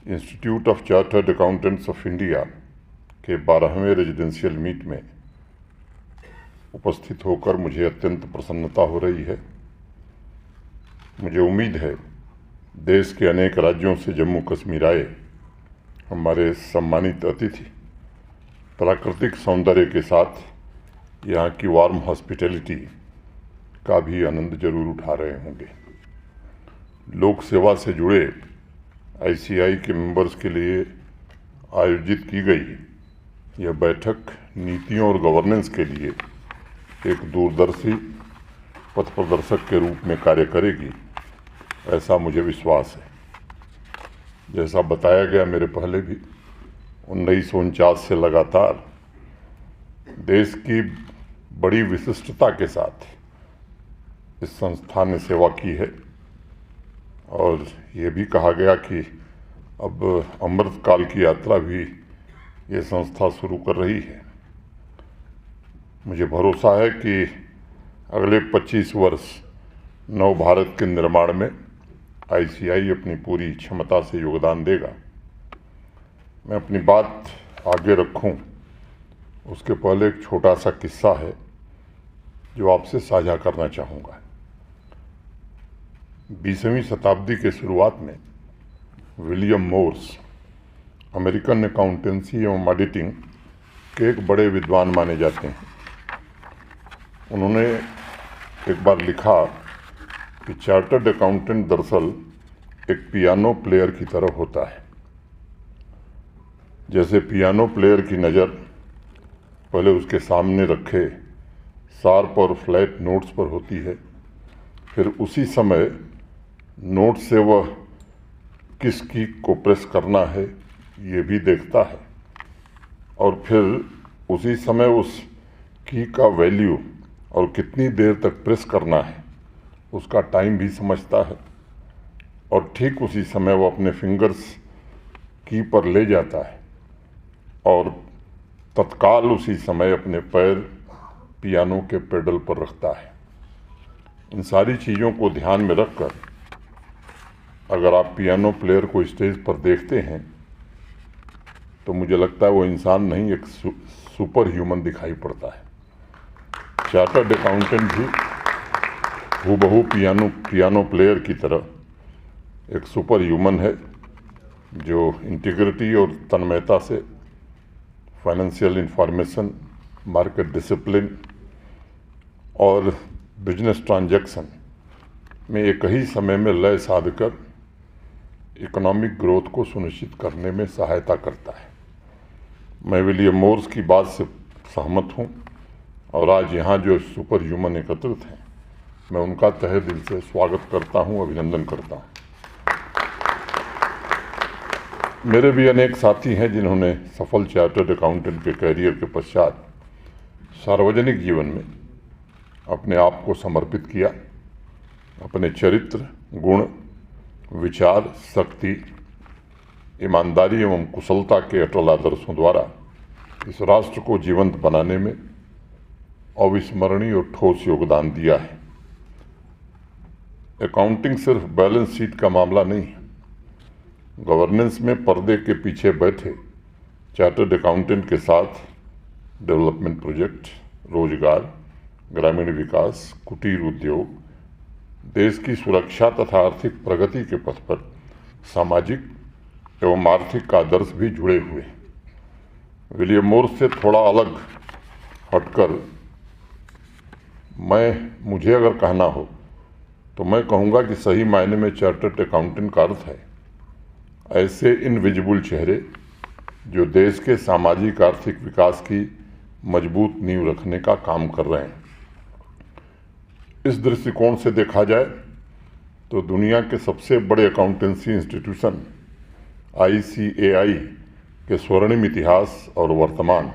Institute of chartered accountants of India के 12वें residential meet में उपस्थित होकर मुझे अत्यंत प्रसन्नता हो रही है। मुझे उम्मीद है देश के अनेक राज्यों से जम्मू कश्मीर आए हमारे सम्मानित अतिथि प्राकृतिक सौंदर्य के साथ यहाँ की वार्म हॉस्पिटैलिटी का भी आनंद जरूर उठा रहे होंगे। लोक सेवा से जुड़े आईसीआई के मेंबर्स के लिए आयोजित की गई यह बैठक नीतियों और गवर्नेंस के लिए एक दूरदर्शी पथ प्रदर्शक के रूप में कार्य करेगी, ऐसा मुझे विश्वास है। जैसा बताया गया मेरे पहले भी 1949 से लगातार देश की बड़ी विशिष्टता के साथ इस संस्था ने सेवा की है और ये भी कहा गया कि अब अमृत काल की यात्रा भी ये संस्था शुरू कर रही है। मुझे भरोसा है कि अगले 25 वर्ष नव भारत के निर्माण में आईसीआई अपनी पूरी क्षमता से योगदान देगा। मैं अपनी बात आगे रखूं उसके पहले एक छोटा सा किस्सा है जो आपसे साझा करना चाहूँगा। 20वीं शताब्दी के शुरुआत में विलियम मोर्स अमेरिकन अकाउंटेंसी एवं ऑडिटिंग के एक बड़े विद्वान माने जाते हैं। उन्होंने एक बार लिखा कि चार्टर्ड अकाउंटेंट दरअसल एक पियानो प्लेयर की तरह होता है। जैसे पियानो प्लेयर की नज़र पहले उसके सामने रखे शार्प और फ्लैट नोट्स पर होती है, फिर उसी समय नोट से वह किस की को प्रेस करना है ये भी देखता है और फिर उसी समय उस की का वैल्यू और कितनी देर तक प्रेस करना है उसका टाइम भी समझता है और ठीक उसी समय वो अपने फिंगर्स की पर ले जाता है और तत्काल उसी समय अपने पैर पियानो के पेडल पर रखता है। इन सारी चीज़ों को ध्यान में रखकर अगर आप पियानो प्लेयर को स्टेज पर देखते हैं तो मुझे लगता है वो इंसान नहीं, एक सुपर ह्यूमन दिखाई पड़ता है। चार्टर्ड अकाउंटेंट भी हूबहू पियानो प्लेयर की तरह एक सुपर ह्यूमन है जो इंटीग्रिटी और तन्मयता से फाइनेंशियल इंफॉर्मेशन, मार्केट डिसिप्लिन और बिजनेस ट्रांजैक्शन में एक ही समय में लय साधकर इकोनॉमिक ग्रोथ को सुनिश्चित करने में सहायता करता है। मैं विलियम मोर्स की बात से सहमत हूँ और आज यहाँ जो सुपर ह्यूमन एकत्रित हैं मैं उनका तहे दिल से स्वागत करता हूँ, अभिनंदन करता हूँ। मेरे भी अनेक साथी हैं जिन्होंने सफल चार्टर्ड अकाउंटेंट के कैरियर के पश्चात सार्वजनिक जीवन में अपने आप को समर्पित किया। अपने चरित्र, गुण, विचार, शक्ति, ईमानदारी एवं कुशलता के अटल आदर्शों द्वारा इस राष्ट्र को जीवंत बनाने में अविस्मरणीय और ठोस योगदान दिया है। अकाउंटिंग सिर्फ बैलेंस शीट का मामला नहीं है। गवर्नेंस में पर्दे के पीछे बैठे चार्टर्ड अकाउंटेंट के साथ डेवलपमेंट प्रोजेक्ट, रोजगार, ग्रामीण विकास, कुटीर उद्योग, देश की सुरक्षा तथा आर्थिक प्रगति के पथ पर सामाजिक एवं आर्थिक आदर्श भी जुड़े हुए हैं। विलियम मोर्स से थोड़ा अलग हटकर मुझे अगर कहना हो तो मैं कहूँगा कि सही मायने में चार्टर्ड अकाउंटेंट का अर्थ है ऐसे इनविजिबल चेहरे जो देश के सामाजिक आर्थिक विकास की मजबूत नींव रखने का काम कर रहे हैं। इस दृष्टिकोण से देखा जाए तो दुनिया के सबसे बड़े अकाउंटेंसी इंस्टीट्यूशन आईसीएआई के स्वर्णिम इतिहास और वर्तमान,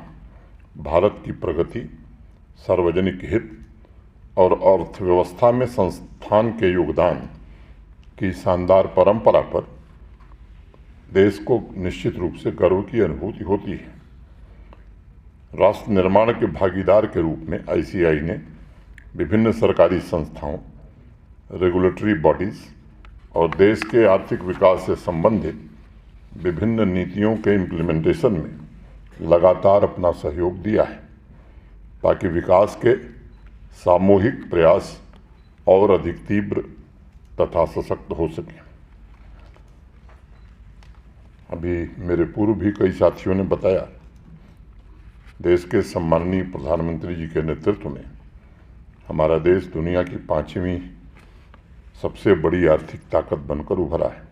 भारत की प्रगति, सार्वजनिक हित और अर्थव्यवस्था में संस्थान के योगदान की शानदार परंपरा पर देश को निश्चित रूप से गर्व की अनुभूति होती है। राष्ट्र निर्माण के भागीदार के रूप में आईसीआई ने विभिन्न सरकारी संस्थाओं, रेगुलेटरी बॉडीज और देश के आर्थिक विकास से संबंधित विभिन्न नीतियों के इम्प्लीमेंटेशन में लगातार अपना सहयोग दिया है ताकि विकास के सामूहिक प्रयास और अधिक तीव्र तथा सशक्त हो सके। अभी मेरे पूर्व भी कई साथियों ने बताया, देश के सम्माननीय प्रधानमंत्री जी के नेतृत्व में हमारा देश दुनिया की 5वीं सबसे बड़ी आर्थिक ताकत बनकर उभरा है।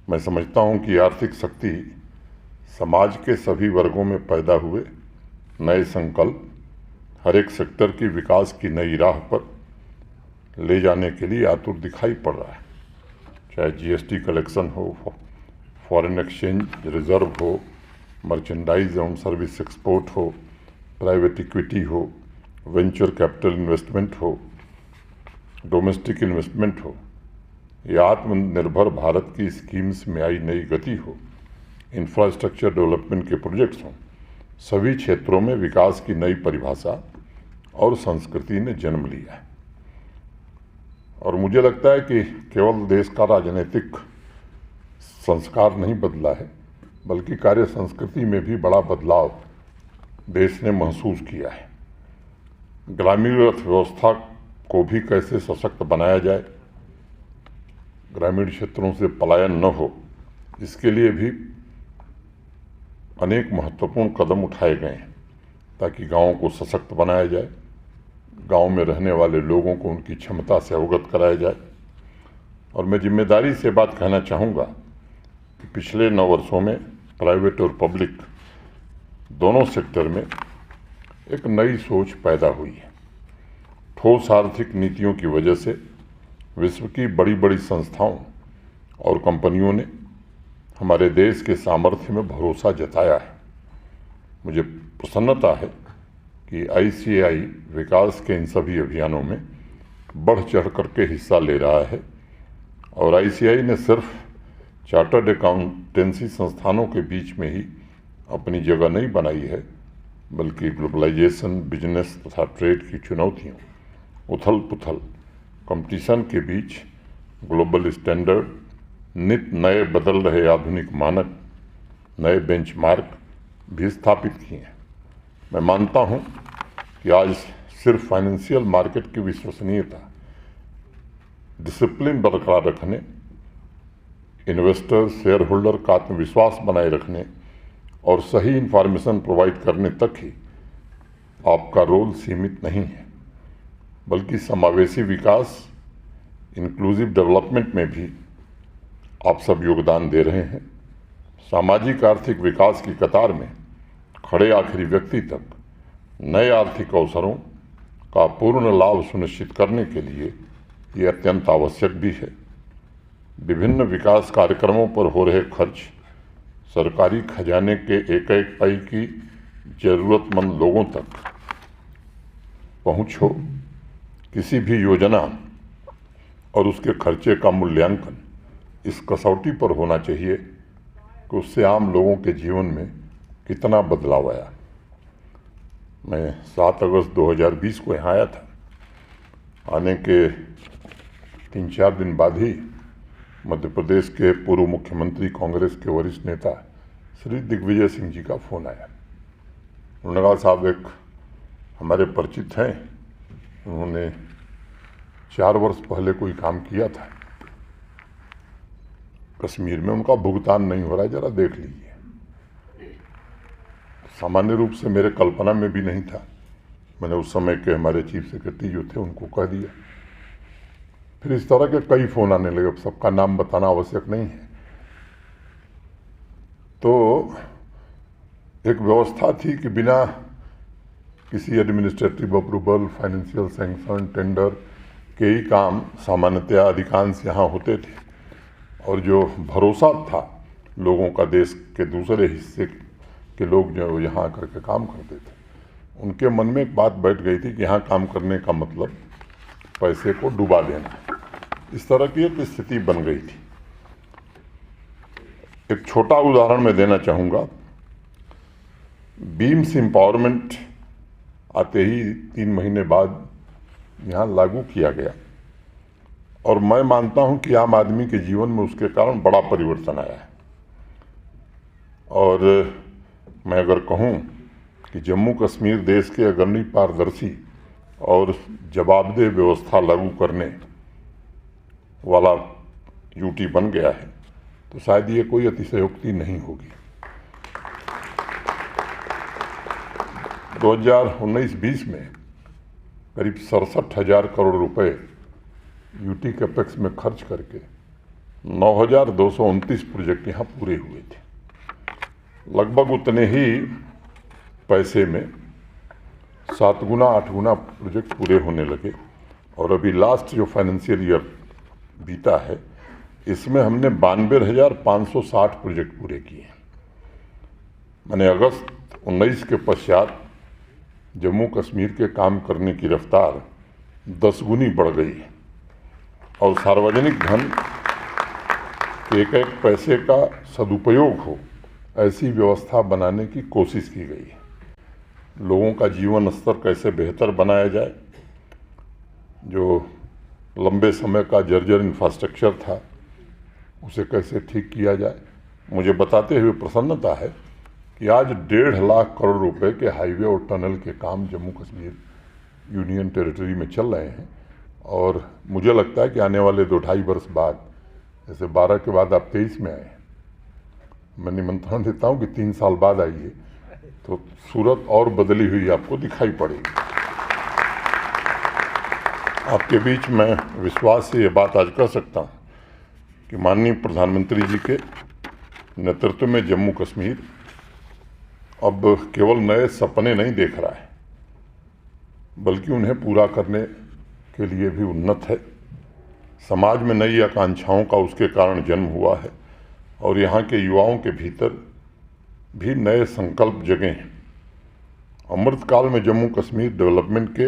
मैं समझता हूं कि आर्थिक शक्ति समाज के सभी वर्गों में पैदा हुए नए संकल्प हर एक सेक्टर की विकास की नई राह पर ले जाने के लिए आतुर दिखाई पड़ रहा है। चाहे जीएसटी कलेक्शन हो, फॉरेन एक्सचेंज रिजर्व हो, मर्चेंडाइज एवं सर्विस एक्सपोर्ट हो, प्राइवेट इक्विटी हो, वेंचर कैपिटल इन्वेस्टमेंट हो, डोमेस्टिक इन्वेस्टमेंट हो, या आत्मनिर्भर भारत की स्कीम्स में आई नई गति हो, इंफ्रास्ट्रक्चर डेवलपमेंट के प्रोजेक्ट्स हों, सभी क्षेत्रों में विकास की नई परिभाषा और संस्कृति ने जन्म लिया है। और मुझे लगता है कि केवल देश का राजनीतिक संस्कार नहीं बदला है, बल्कि कार्य संस्कृति में भी बड़ा बदलाव देश ने महसूस किया है। ग्रामीण अर्थव्यवस्था को भी कैसे सशक्त बनाया जाए, ग्रामीण क्षेत्रों से पलायन न हो, इसके लिए भी अनेक महत्वपूर्ण कदम उठाए गए हैं ताकि गांवों को सशक्त बनाया जाए, गांव में रहने वाले लोगों को उनकी क्षमता से अवगत कराया जाए। और मैं जिम्मेदारी से बात कहना चाहूँगा कि पिछले 9 वर्षों में प्राइवेट और पब्लिक दोनों सेक्टर में एक नई सोच पैदा हुई है। ठोस आर्थिक नीतियों की वजह से विश्व की बड़ी बड़ी संस्थाओं और कंपनियों ने हमारे देश के सामर्थ्य में भरोसा जताया है। मुझे प्रसन्नता है कि आईसीएआई विकास के इन सभी अभियानों में बढ़ चढ़ करके हिस्सा ले रहा है और आईसीएआई ने सिर्फ चार्टर्ड अकाउंटेंसी संस्थानों के बीच में ही अपनी जगह नहीं बनाई है, बल्कि ग्लोबलाइजेशन, बिजनेस तथा ट्रेड की चुनौतियों, उथल पुथल, कंपटीशन के बीच ग्लोबल स्टैंडर्ड, नित नए बदल रहे आधुनिक मानक, नए बेंचमार्क भी स्थापित किए हैं। मैं मानता हूं कि आज सिर्फ फाइनेंशियल मार्केट की विश्वसनीयता, डिसिप्लिन बरकरार रखने, इन्वेस्टर शेयर होल्डर का आत्मविश्वास बनाए रखने और सही इंफॉर्मेशन प्रोवाइड करने तक ही आपका रोल सीमित नहीं है, बल्कि समावेशी विकास, इंक्लूसिव डेवलपमेंट में भी आप सब योगदान दे रहे हैं। सामाजिक आर्थिक विकास की कतार में खड़े आखिरी व्यक्ति तक नए आर्थिक अवसरों का पूर्ण लाभ सुनिश्चित करने के लिए ये अत्यंत आवश्यक भी है। विभिन्न विकास कार्यक्रमों पर हो रहे खर्च सरकारी खजाने के एक एक पाई की जरूरतमंद लोगों तक पहुंच हो। किसी भी योजना और उसके खर्चे का मूल्यांकन इस कसौटी पर होना चाहिए कि उससे आम लोगों के जीवन में कितना बदलाव आया। मैं 7 अगस्त 2020 को यहाँ आया था। आने के 3-4 दिन बाद ही मध्य प्रदेश के पूर्व मुख्यमंत्री, कांग्रेस के वरिष्ठ नेता श्री दिग्विजय सिंह जी का फ़ोन आया। उन्होंने कहा, साहब एक हमारे परिचित हैं, उन्होंने 4 वर्ष पहले कोई काम किया था कश्मीर में, उनका भुगतान नहीं हो रहा है, ज़रा देख लीजिए। सामान्य रूप से मेरे कल्पना में भी नहीं था। मैंने उस समय के हमारे चीफ सेक्रेटरी जो थे उनको कह दिया। फिर इस तरह के कई फ़ोन आने लगे। अब सबका नाम बताना आवश्यक नहीं है। तो एक व्यवस्था थी कि बिना किसी administrative approval, financial sanction, tender के ही काम सामान्यतया अधिकांश यहाँ होते थे। और जो भरोसा था लोगों का, देश के दूसरे हिस्से के लोग जो यहाँ आकर के काम करते थे, उनके मन में एक बात बैठ गई थी कि यहाँ काम करने का मतलब पैसे को डुबा देना। इस तरह की एक स्थिति बन गई थी। एक छोटा उदाहरण मैं देना चाहूँगा। बीम्स एम्पावरमेंट आते ही 3 महीने बाद यहाँ लागू किया गया और मैं मानता हूँ कि आम आदमी के जीवन में उसके कारण बड़ा परिवर्तन आया है। और मैं अगर कहूँ कि जम्मू कश्मीर देश के अग्रणी पारदर्शी और जवाबदेह व्यवस्था लागू करने वाला यूटी बन गया है, तो शायद ये कोई अतिशयोक्ति नहीं होगी। 2019-20 में करीब 67,000 करोड़ रुपए यूटी कैपेक्स में खर्च करके 9,229 प्रोजेक्ट यहाँ पूरे हुए थे। लगभग उतने ही पैसे में 7 गुना 8 गुना प्रोजेक्ट पूरे होने लगे। और अभी लास्ट जो फाइनेंशियल ईयर बीता है, इसमें हमने 92,560 प्रोजेक्ट पूरे किए। मैंने अगस्त 19 के पश्चात जम्मू कश्मीर के काम करने की रफ्तार 10 गुनी बढ़ गई है और सार्वजनिक धन के एक एक पैसे का सदुपयोग हो, ऐसी व्यवस्था बनाने की कोशिश की गई है। लोगों का जीवन स्तर कैसे बेहतर बनाया जाए, जो लंबे समय का जर्जर इंफ्रास्ट्रक्चर था उसे कैसे ठीक किया जाए। मुझे बताते हुए प्रसन्नता है कि आज 1.5 लाख करोड़ रुपए के हाईवे और टनल के काम जम्मू कश्मीर यूनियन टेरिटरी में चल रहे हैं। और मुझे लगता है कि आने वाले 2-2.5 वर्ष बाद, जैसे 12 के बाद आप 23 में आए, मैं निमंत्रण देता हूं कि 3 साल बाद आइए, तो सूरत और बदली हुई आपको दिखाई पड़ेगी। आपके बीच मैं विश्वास से ये बात आज कह सकता हूं कि माननीय प्रधानमंत्री जी के नेतृत्व में जम्मू कश्मीर अब केवल नए सपने नहीं देख रहा है, बल्कि उन्हें पूरा करने के लिए भी उन्नत है। समाज में नई आकांक्षाओं का उसके कारण जन्म हुआ है और यहाँ के युवाओं के भीतर भी नए संकल्प जगे हैं। अमृतकाल में जम्मू कश्मीर डेवलपमेंट के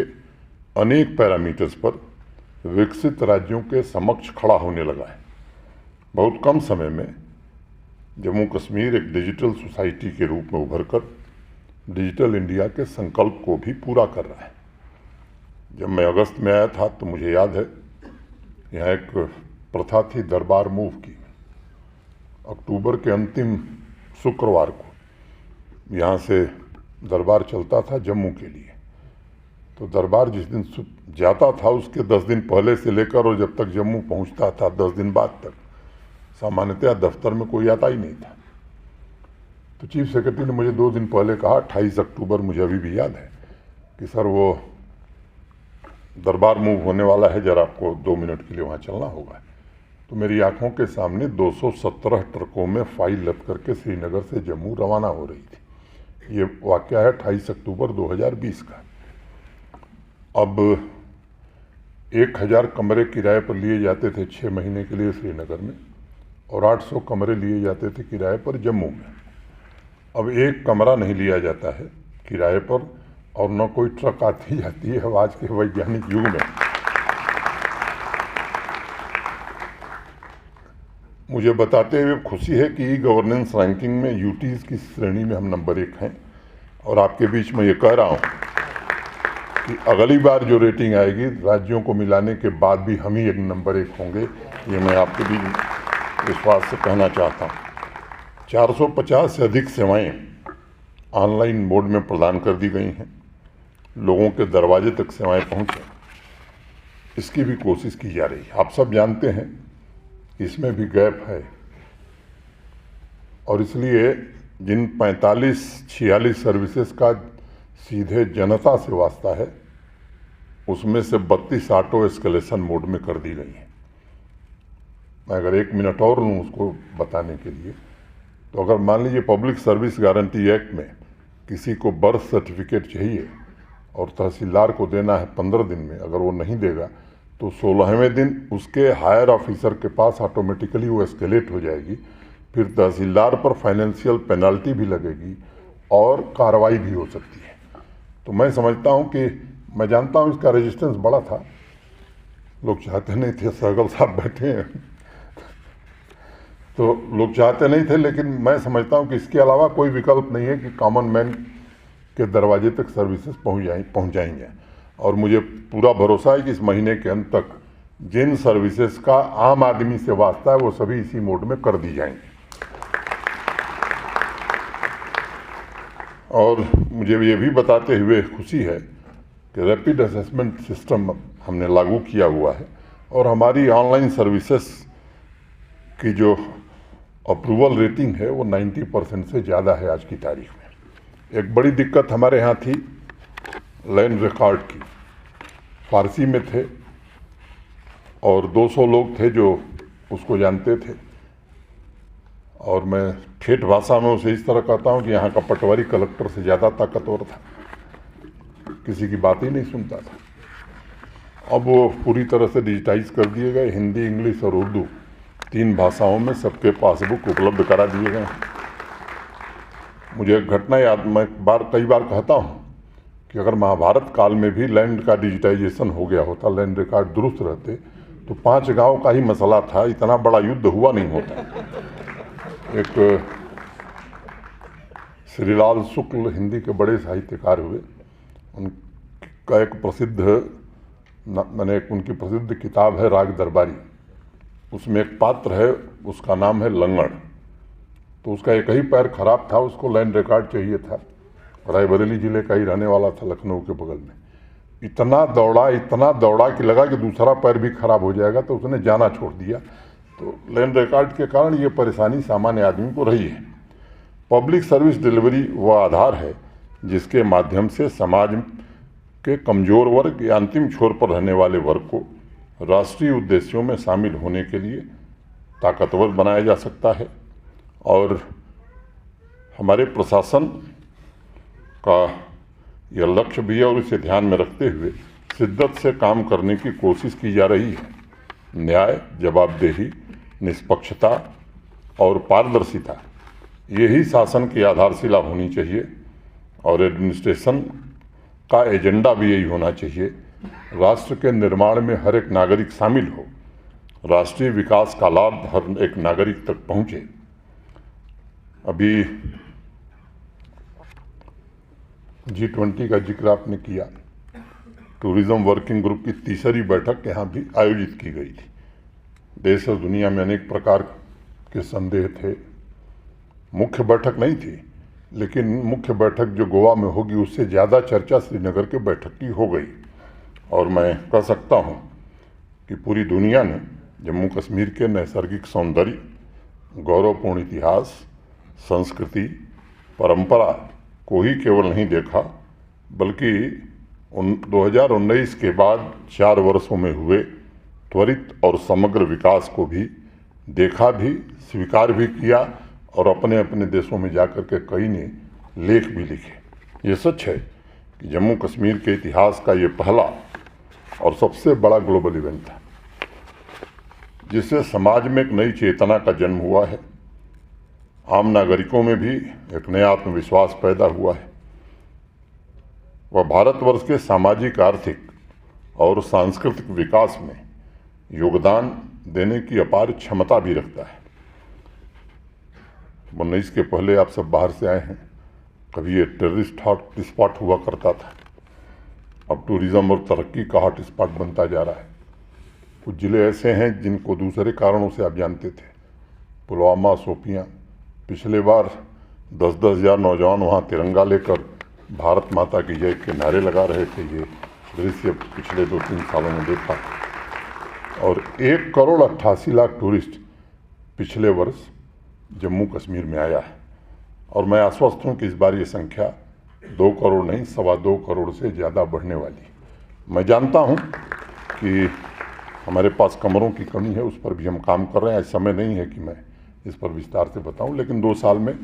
अनेक पैरामीटर्स पर विकसित राज्यों के समक्ष खड़ा होने लगा है। बहुत कम समय में जम्मू कश्मीर एक डिजिटल सोसाइटी के रूप में उभरकर डिजिटल इंडिया के संकल्प को भी पूरा कर रहा है। जब मैं अगस्त में आया था तो मुझे याद है, यहाँ एक प्रथा थी दरबार मूव की। अक्टूबर के अंतिम शुक्रवार को यहाँ से दरबार चलता था जम्मू के लिए। तो दरबार जिस दिन जाता था उसके 10 दिन पहले से लेकर और जब तक जम्मू पहुँचता था 10 दिन बाद तक सामान्यतः दफ्तर में कोई आता ही नहीं था। तो चीफ सेक्रेटरी ने मुझे 2 दिन पहले कहा, 28 अक्टूबर, मुझे अभी भी याद है, कि सर वो दरबार मूव होने वाला है, जरा आपको 2 मिनट के लिए वहाँ चलना होगा। तो मेरी आंखों के सामने 217 ट्रकों में फाइल लद करके श्रीनगर से जम्मू रवाना हो रही थी। ये वाकया है 28 अक्टूबर 2020 का। अब 1000 कमरे किराए पर लिए जाते थे 6 महीने के लिए श्रीनगर में, और 800 कमरे लिए जाते थे किराए पर जम्मू में। अब एक कमरा नहीं लिया जाता है किराए पर, और न कोई ट्रक आती जाती है आज के वैज्ञानिक युग में। मुझे बताते हुए खुशी है कि ई गवर्नेंस रैंकिंग में यूटीज की श्रेणी में हम नंबर 1 हैं। और आपके बीच में ये कह रहा हूँ कि अगली बार जो रेटिंग आएगी राज्यों को मिलाने के बाद भी हम ही एक नंबर 1 होंगे, ये मैं आपके बीच विश्वास से कहना चाहता हूँ। 450 से अधिक सेवाएं ऑनलाइन मोड में प्रदान कर दी गई हैं। लोगों के दरवाजे तक सेवाएं पहुँचें, इसकी भी कोशिश की जा रही है। आप सब जानते हैं इसमें भी गैप है, और इसलिए जिन 45-46 सर्विसेज का सीधे जनता से वास्ता है, उसमें से 32 ऑटो एस्केलेशन मोड में कर दी गई हैं। मैं अगर 1 मिनट और लूँ उसको बताने के लिए, तो अगर मान लीजिए पब्लिक सर्विस गारंटी एक्ट में किसी को बर्थ सर्टिफिकेट चाहिए और तहसीलदार को देना है 15 दिन में, अगर वो नहीं देगा तो 16वें दिन उसके हायर ऑफिसर के पास ऑटोमेटिकली वो एस्केलेट हो जाएगी। फिर तहसीलदार पर फाइनेंशियल पेनल्टी भी लगेगी और कार्रवाई भी हो सकती है। तो मैं समझता हूँ कि, मैं जानता हूँ इसका रेजिस्टेंस बड़ा था, लोग चाहते नहीं थे, सहगल साहब बैठे हैं तो लोग चाहते नहीं थे, लेकिन मैं समझता हूँ कि इसके अलावा कोई विकल्प नहीं है कि कॉमन मैन के दरवाजे तक सर्विसेज पहुँच जाएंगे। और मुझे पूरा भरोसा है कि इस महीने के अंत तक जिन सर्विसेज का आम आदमी से वास्ता है वो सभी इसी मोड में कर दी जाएंगी। और मुझे ये भी बताते हुए खुशी है कि रैपिड असेसमेंट सिस्टम हमने लागू किया हुआ है और हमारी ऑनलाइन सर्विसेज की जो अप्रूवल रेटिंग है वो 90% से ज़्यादा है आज की तारीख में। एक बड़ी दिक्कत हमारे यहाँ थी लैंड रिकॉर्ड की, फारसी में थे और 200 लोग थे जो उसको जानते थे, और मैं ठेठ भाषा में उसे इस तरह कहता हूँ कि यहाँ का पटवारी कलेक्टर से ज़्यादा ताकतवर था, किसी की बात ही नहीं सुनता था। अब वो पूरी तरह से डिजिटाइज कर दिए गए, हिंदी, इंग्लिश और उर्दू 3 भाषाओं में सबके पासबुक उपलब्ध करा दिए गए। मुझे एक घटना याद, मैं कई बार कहता हूँ कि अगर महाभारत काल में भी लैंड का डिजिटाइजेशन हो गया होता, लैंड रिकॉर्ड दुरुस्त रहते, तो 5 गांव का ही मसला था, इतना बड़ा युद्ध हुआ नहीं होता। एक श्रीलाल शुक्ल हिंदी के बड़े साहित्यकार हुए, उनका एक उनकी प्रसिद्ध किताब है राग दरबारी। उसमें एक पात्र है, उसका नाम है लंगड़। तो उसका एक ही पैर खराब था, उसको लैंड रिकॉर्ड चाहिए था। रायबरेली जिले का ही रहने वाला था, लखनऊ के बगल में। इतना दौड़ा कि लगा कि दूसरा पैर भी खराब हो जाएगा, तो उसने जाना छोड़ दिया। तो लैंड रिकॉर्ड के कारण ये परेशानी सामान्य आदमी को रही है। पब्लिक सर्विस डिलीवरी वह आधार है जिसके माध्यम से समाज के कमज़ोर वर्ग या अंतिम छोर पर रहने वाले वर्ग को राष्ट्रीय उद्देश्यों में शामिल होने के लिए ताकतवर बनाया जा सकता है। और हमारे प्रशासन का यह लक्ष्य भी है और इसे ध्यान में रखते हुए शिद्दत से काम करने की कोशिश की जा रही है। न्याय, जवाबदेही, निष्पक्षता और पारदर्शिता यही शासन की आधारशिला होनी चाहिए और एडमिनिस्ट्रेशन का एजेंडा भी यही होना चाहिए। राष्ट्र के निर्माण में हर एक नागरिक शामिल हो, राष्ट्रीय विकास का लाभ हर एक नागरिक तक पहुँचे। अभी G20 का जिक्र आपने किया। टूरिज्म वर्किंग ग्रुप की तीसरी बैठक यहाँ भी आयोजित की गई थी। देश और दुनिया में अनेक प्रकार के संदेह थे। मुख्य बैठक नहीं थी, लेकिन मुख्य बैठक जो गोवा में होगी उससे ज़्यादा चर्चा श्रीनगर के बैठक की हो गई। और मैं कह सकता हूँ कि पूरी दुनिया ने जम्मू कश्मीर के नैसर्गिक सौंदर्य, गौरवपूर्ण इतिहास, संस्कृति, परंपरा को ही केवल नहीं देखा, बल्कि 2019 के बाद 4 वर्षों में हुए त्वरित और समग्र विकास को भी देखा भी, स्वीकार भी किया और अपने अपने देशों में जाकर के कई ने लेख भी लिखे। ये सच है कि जम्मू कश्मीर के इतिहास का ये पहला और सबसे बड़ा ग्लोबल इवेंट था, जिससे समाज में एक नई चेतना का जन्म हुआ है। आम नागरिकों में भी एक नया आत्मविश्वास पैदा हुआ है। वह भारतवर्ष के सामाजिक, आर्थिक और सांस्कृतिक विकास में योगदान देने की अपार क्षमता भी रखता है। 19 के पहले आप सब बाहर से आए हैं, कभी ये टेररिस्ट हॉट स्पॉट हुआ करता था, अब टूरिज्म और तरक्की का हॉट स्पॉट बनता जा रहा है। कुछ ज़िले ऐसे हैं जिनको दूसरे कारणों से आप जानते थे, पुलवामा, शोपियाँ। पिछले बार 10-10 हज़ार नौजवान वहाँ तिरंगा लेकर भारत माता की जय के नारे लगा रहे थे। ये दृश्य पिछले 2-3 सालों में देखा। और 1,88,00,000 टूरिस्ट पिछले वर्ष जम्मू कश्मीर में आया है। और मैं आश्वस्त हूँ कि इस बार ये संख्या 2 करोड़ नहीं, 2.25 करोड़ से ज़्यादा बढ़ने वाली। मैं जानता हूँ कि हमारे पास कमरों की कमी है, उस पर भी हम काम कर रहे हैं। समय नहीं है कि मैं इस पर विस्तार से बताऊं, लेकिन 2 साल में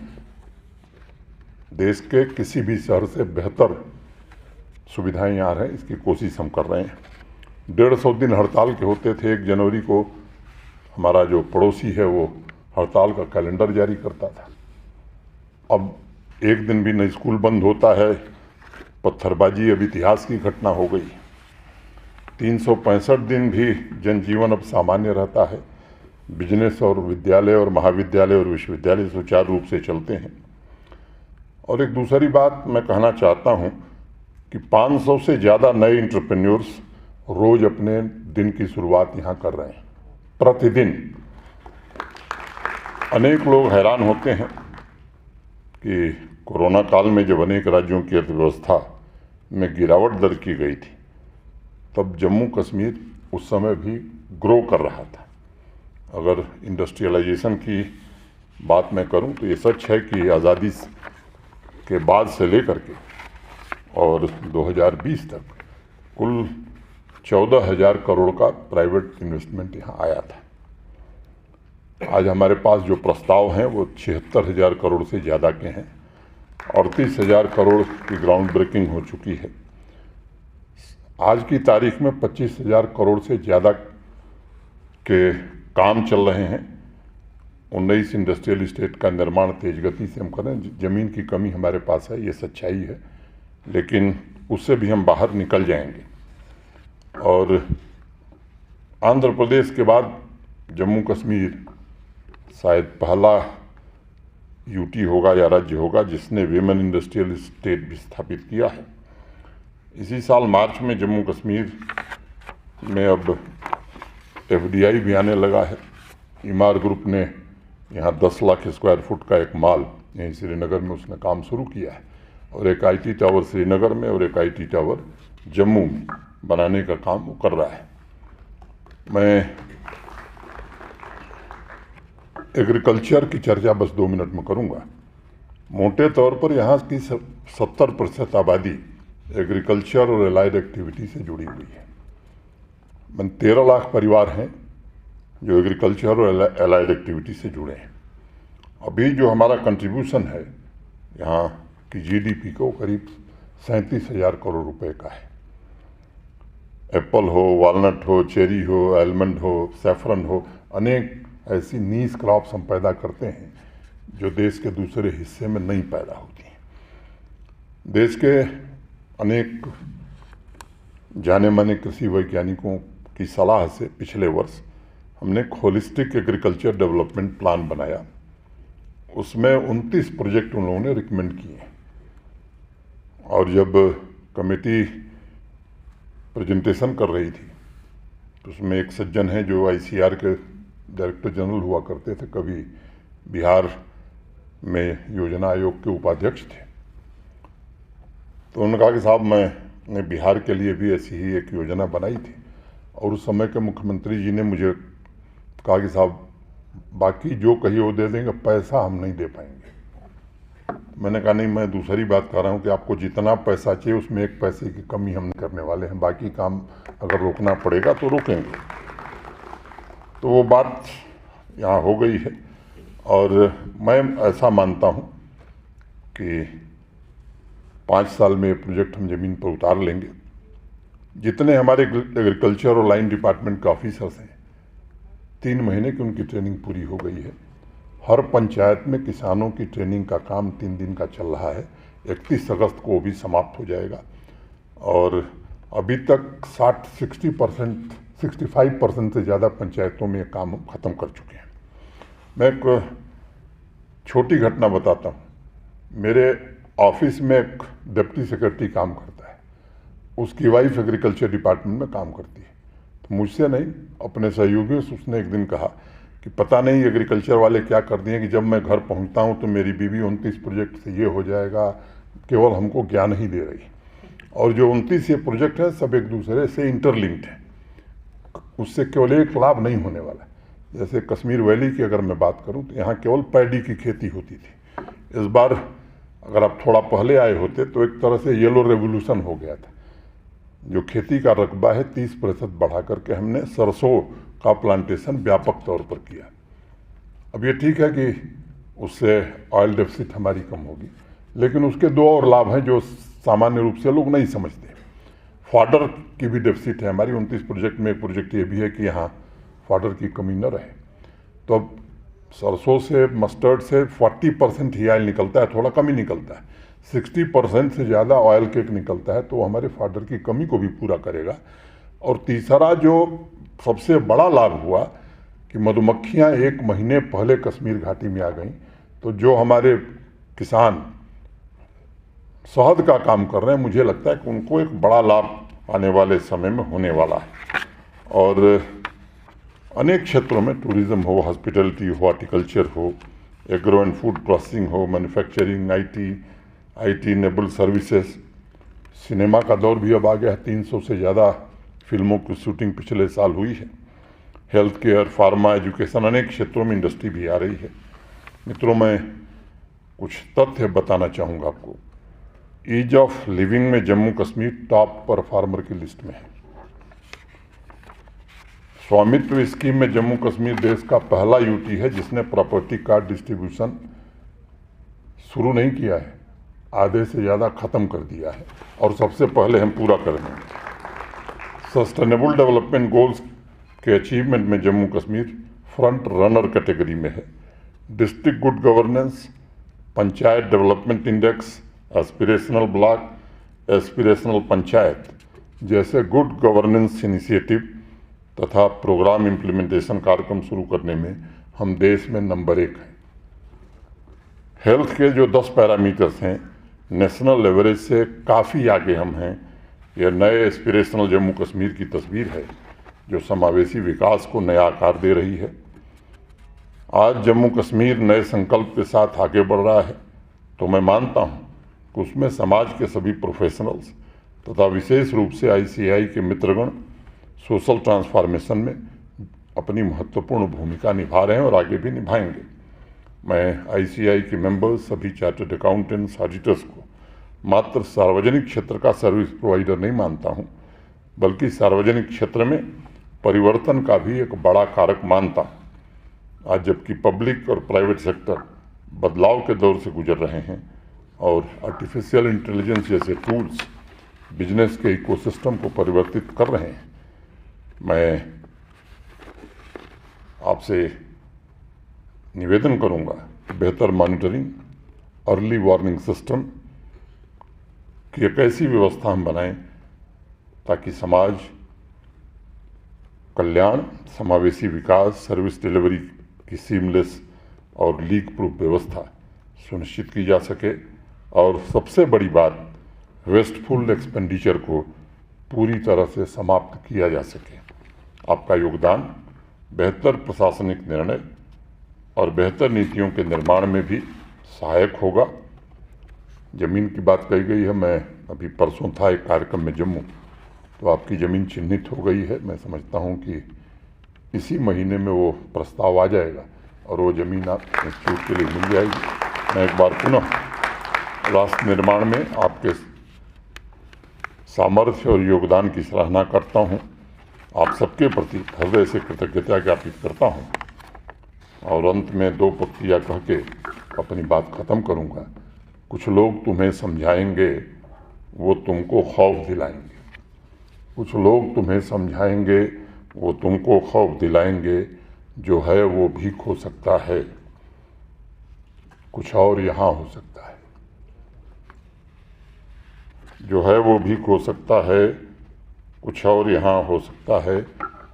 देश के किसी भी शहर से बेहतर सुविधाएं यहाँ रहें, इसकी कोशिश हम कर रहे हैं। 150 दिन हड़ताल के होते थे। 1 जनवरी को हमारा जो पड़ोसी है वो हड़ताल का कैलेंडर जारी करता था। अब एक दिन भी न स्कूल बंद होता है। पत्थरबाजी अब इतिहास की घटना हो गई। 365 दिन भी जनजीवन अब सामान्य रहता है। बिजनेस और विद्यालय और महाविद्यालय और विश्वविद्यालय सुचारू रूप से चलते हैं। और एक दूसरी बात मैं कहना चाहता हूं कि 500 से ज़्यादा नए एंटरप्रेन्योर्स रोज़ अपने दिन की शुरुआत यहाँ कर रहे हैं, प्रतिदिन। अनेक लोग हैरान होते हैं कि कोरोना काल में जब अनेक राज्यों की अर्थव्यवस्था में गिरावट दर्ज की गई थी, तब जम्मू कश्मीर उस समय भी ग्रो कर रहा था। अगर इंडस्ट्रियलाइजेशन की बात मैं करूं तो ये सच है कि आज़ादी के बाद से लेकर के और 2020 तक कुल 14,000 करोड़ का प्राइवेट इन्वेस्टमेंट यहाँ आया था। आज हमारे पास जो प्रस्ताव हैं वो 76,000 करोड़ से ज़्यादा के हैं। 38,000 करोड़ की ग्राउंड ब्रेकिंग हो चुकी है। आज की तारीख में 25,000 करोड़ से ज़्यादा के काम चल रहे हैं। 19 इंडस्ट्रियल इस्टेट का निर्माण तेज गति से हम करें। ज़मीन की कमी हमारे पास है, ये सच्चाई है, लेकिन उससे भी हम बाहर निकल जाएंगे। और आंध्र प्रदेश के बाद जम्मू कश्मीर शायद पहला यूटी होगा या राज्य होगा जिसने विमेन इंडस्ट्रियल इस्टेट भी स्थापित किया है। इसी साल मार्च में जम्मू कश्मीर में अब एफडीआई भी आने लगा है। ईमार ग्रुप ने यहाँ 10 लाख स्क्वायर फुट का एक मॉल यहीं श्रीनगर में उसने काम शुरू किया है, और एक आईटी टावर श्रीनगर में और एक आईटी टावर जम्मू में बनाने का काम वो कर रहा है। मैं एग्रीकल्चर की चर्चा बस 2 मिनट में करूंगा। मोटे तौर पर यहाँ की 70% आबादी एग्रीकल्चर और एलाइड एक्टिविटी से जुड़ी हुई है। 13 लाख परिवार हैं जो एग्रीकल्चर और एलाइड एक्टिविटी से जुड़े हैं। अभी जो हमारा कंट्रीब्यूशन है यहाँ की जीडीपी को करीब 37,000 करोड़ रुपए का है। एप्पल हो, वॉलनट हो, चेरी हो, आलमंड हो, सैफरन हो, अनेक ऐसी नीश क्रॉप्स हम पैदा करते हैं जो देश के दूसरे हिस्से में नहीं पैदा होती हैं। देश के अनेक जाने माने कृषि वैज्ञानिकों की सलाह से पिछले वर्ष हमने एक होलिस्टिक एग्रीकल्चर डेवलपमेंट प्लान बनाया। उसमें 29 प्रोजेक्ट उन लोगों ने रिकमेंड किए, और जब कमेटी प्रेजेंटेशन कर रही थी तो उसमें एक सज्जन हैं जो आईसीआर के डायरेक्टर जनरल हुआ करते थे, कभी बिहार में योजना आयोग के उपाध्यक्ष थे। तो उन्होंने कहा कि साहब मैंने बिहार के लिए भी ऐसी ही एक योजना बनाई थी, और उस समय के मुख्यमंत्री जी ने मुझे कहा कि साहब बाकी जो कहिए वो दे देंगे, पैसा हम नहीं दे पाएंगे। मैंने कहा नहीं, मैं दूसरी बात कर रहा हूँ कि आपको जितना पैसा चाहिए उसमें 1 पैसे की कमी हम नहीं करने वाले हैं, बाकी काम अगर रोकना पड़ेगा तो रोकेंगे। तो वो बात यहाँ हो गई है, और मैं ऐसा मानता हूँ कि 5 साल में प्रोजेक्ट हम ज़मीन पर उतार लेंगे। जितने हमारे एग्रीकल्चर और लाइन डिपार्टमेंट के ऑफिसर्स हैं, 3 महीने की उनकी ट्रेनिंग पूरी हो गई है। हर पंचायत में किसानों की ट्रेनिंग का काम 3 दिन का चल रहा है। 31 अगस्त को वो भी समाप्त हो जाएगा, और अभी तक 65% से ज़्यादा पंचायतों में काम हम ख़त्म कर चुके हैं। मैं एक छोटी घटना बताता हूँ। मेरे ऑफिस में एक डिप्टी सेक्रेटरी काम करता है, उसकी वाइफ एग्रीकल्चर डिपार्टमेंट में काम करती है। तो मुझसे नहीं, अपने सहयोगियों से उसने एक दिन कहा कि पता नहीं एग्रीकल्चर वाले क्या कर दिए कि जब मैं घर पहुंचता हूं तो मेरी बीवी 29 प्रोजेक्ट से ये हो जाएगा, केवल हमको ज्ञान ही दे रही। और जो 29 ये प्रोजेक्ट हैं सब एक दूसरे से इंटरलिंक्ड हैं, उससे केवल एक लाभ नहीं होने वाला। जैसे कश्मीर वैली की अगर मैं बात करूं तो यहाँ केवल पैडी की खेती होती थी। इस बार अगर आप थोड़ा पहले आए होते तो एक तरह से येलो रेवोल्यूशन हो गया था। जो खेती का रकबा है 30% बढ़ा करके हमने सरसों का प्लांटेशन व्यापक तौर पर किया। अब ये ठीक है कि उससे ऑयल डेफिसिट हमारी कम होगी, लेकिन उसके 2 और लाभ हैं जो सामान्य रूप से लोग नहीं समझते। फॉडर की भी डेफिसिट है हमारी। 29 प्रोजेक्ट में एक प्रोजेक्ट ये भी है कि यहाँ फॉडर की कमी न रहे। तो अब सरसों से, मस्टर्ड से 40% ही ऑयल निकलता है, थोड़ा कम ही निकलता है। 60% से ज़्यादा ऑयल केक निकलता है, तो हमारे फॉडर की कमी को भी पूरा करेगा। और तीसरा जो सबसे बड़ा लाभ हुआ कि मधुमक्खियाँ 1 महीने पहले कश्मीर घाटी में आ गईं, तो जो हमारे किसान शहद का काम कर रहे हैं, मुझे लगता है कि उनको एक बड़ा लाभ आने वाले समय में होने वाला है। और अनेक क्षेत्रों में, टूरिज़्म हो, हॉस्पिटलिटी हो, हॉर्टिकल्चर हो, एग्रो एंड फूड प्रोसेसिंग हो, manufacturing, IT enabled services. Cinema का दौर भी अब आ गया है, 300 से ज़्यादा फिल्मों की शूटिंग पिछले साल हुई है। हेल्थ केयर, फार्मा, एजुकेशन, अनेक क्षेत्रों में इंडस्ट्री भी आ रही है। मित्रों, मैं कुछ तथ्य बताना चाहूँगा आपको। ईज ऑफ लिविंग में जम्मू कश्मीर टॉप परफॉर्मर की लिस्ट में है। स्वामित्व स्कीम में जम्मू कश्मीर देश का पहला यूटी है जिसने प्रॉपर्टी कार्ड डिस्ट्रीब्यूशन शुरू नहीं किया है, आधे से ज़्यादा ख़त्म कर दिया है और सबसे पहले हम पूरा करेंगे। सस्टेनेबल डेवलपमेंट गोल्स के अचीवमेंट में Jammu Kashmir front runner category में है। District good governance, panchayat development index, aspirational block, aspirational panchayat जैसे गुड गवर्नेंस इनिशिएटिव तथा प्रोग्राम इम्प्लीमेंटेशन कार्यक्रम शुरू करने में हम देश में नंबर 1 हैं। हेल्थ के जो 10 पैरामीटर्स हैं, नेशनल एवरेज से काफ़ी आगे हम हैं। यह नए एस्पिरेशनल जम्मू कश्मीर की तस्वीर है जो समावेशी विकास को नया आकार दे रही है। आज जम्मू कश्मीर नए संकल्प के साथ आगे बढ़ रहा है, तो मैं मानता हूँ कि उसमें समाज के सभी प्रोफेशनल्स तथा विशेष रूप से आईसीएआई के मित्रगण सोशल ट्रांसफॉर्मेशन में अपनी महत्वपूर्ण भूमिका निभा रहे हैं और आगे भी निभाएंगे। मैं आईसीएआई के मेंबर्स, सभी चार्टर्ड अकाउंटेंट्स, ऑडिटर्स को मात्र सार्वजनिक क्षेत्र का सर्विस प्रोवाइडर नहीं मानता हूँ, बल्कि सार्वजनिक क्षेत्र में परिवर्तन का भी एक बड़ा कारक मानता हूँ। आज जबकि पब्लिक और प्राइवेट सेक्टर बदलाव के दौर से गुजर रहे हैं और आर्टिफिशियल इंटेलिजेंस जैसे टूल्स बिजनेस के इकोसिस्टम को परिवर्तित कर रहे हैं, मैं आपसे निवेदन करूंगा कि बेहतर मॉनिटरिंग, अर्ली वार्निंग सिस्टम की एक ऐसी व्यवस्था हम बनाएं ताकि समाज कल्याण, समावेशी विकास, सर्विस डिलीवरी की सीमलेस और लीक प्रूफ व्यवस्था सुनिश्चित की जा सके और सबसे बड़ी बात, वेस्टफुल एक्सपेंडिचर को पूरी तरह से समाप्त किया जा सके। आपका योगदान बेहतर प्रशासनिक निर्णय और बेहतर नीतियों के निर्माण में भी सहायक होगा। ज़मीन की बात कही गई है, मैं अभी परसों था एक कार्यक्रम में जम्मू, तो आपकी ज़मीन चिन्हित हो गई है। मैं समझता हूँ कि इसी महीने में वो प्रस्ताव आ जाएगा और वो ज़मीन आप इंस्टीट्यूट के लिए मिल जाएगी। मैं एक बार पुनः राष्ट्र निर्माण में आपके सामर्थ्य और योगदान की सराहना करता हूँ। आप सबके प्रति हृदय से कृतज्ञता ज्ञापित करता हूँ और अंत में 2 पंक्तियाँ कह के अपनी बात ख़त्म करूँगा। कुछ लोग तुम्हें समझाएंगे, वो तुमको खौफ दिलाएंगे। कुछ लोग तुम्हें समझाएंगे, वो तुमको खौफ दिलाएंगे। जो है वो भी खो सकता है, कुछ और यहाँ हो सकता है। जो है वो भी खो सकता है, कुछ और यहाँ हो सकता है।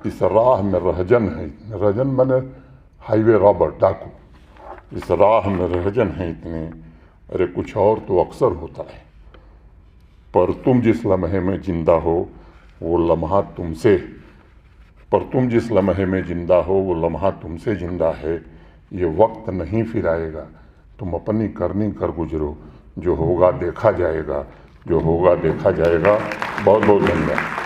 इस राह में रहजन है, रहजन माने हाईवे रॉबर, डाकू। इस राह में रहजन है इतने, अरे कुछ और तो अक्सर होता है। पर तुम जिस लम्हे में जिंदा हो वो लम्हा तुमसे, पर तुम जिस लम्हे में जिंदा हो वो लम्हा तुमसे जिंदा है। ये वक्त नहीं फिर आएगा, तुम अपनी करनी कर गुजरो। जो होगा देखा जाएगा, जो होगा देखा जाएगा। बहुत बहुत धन्यवाद।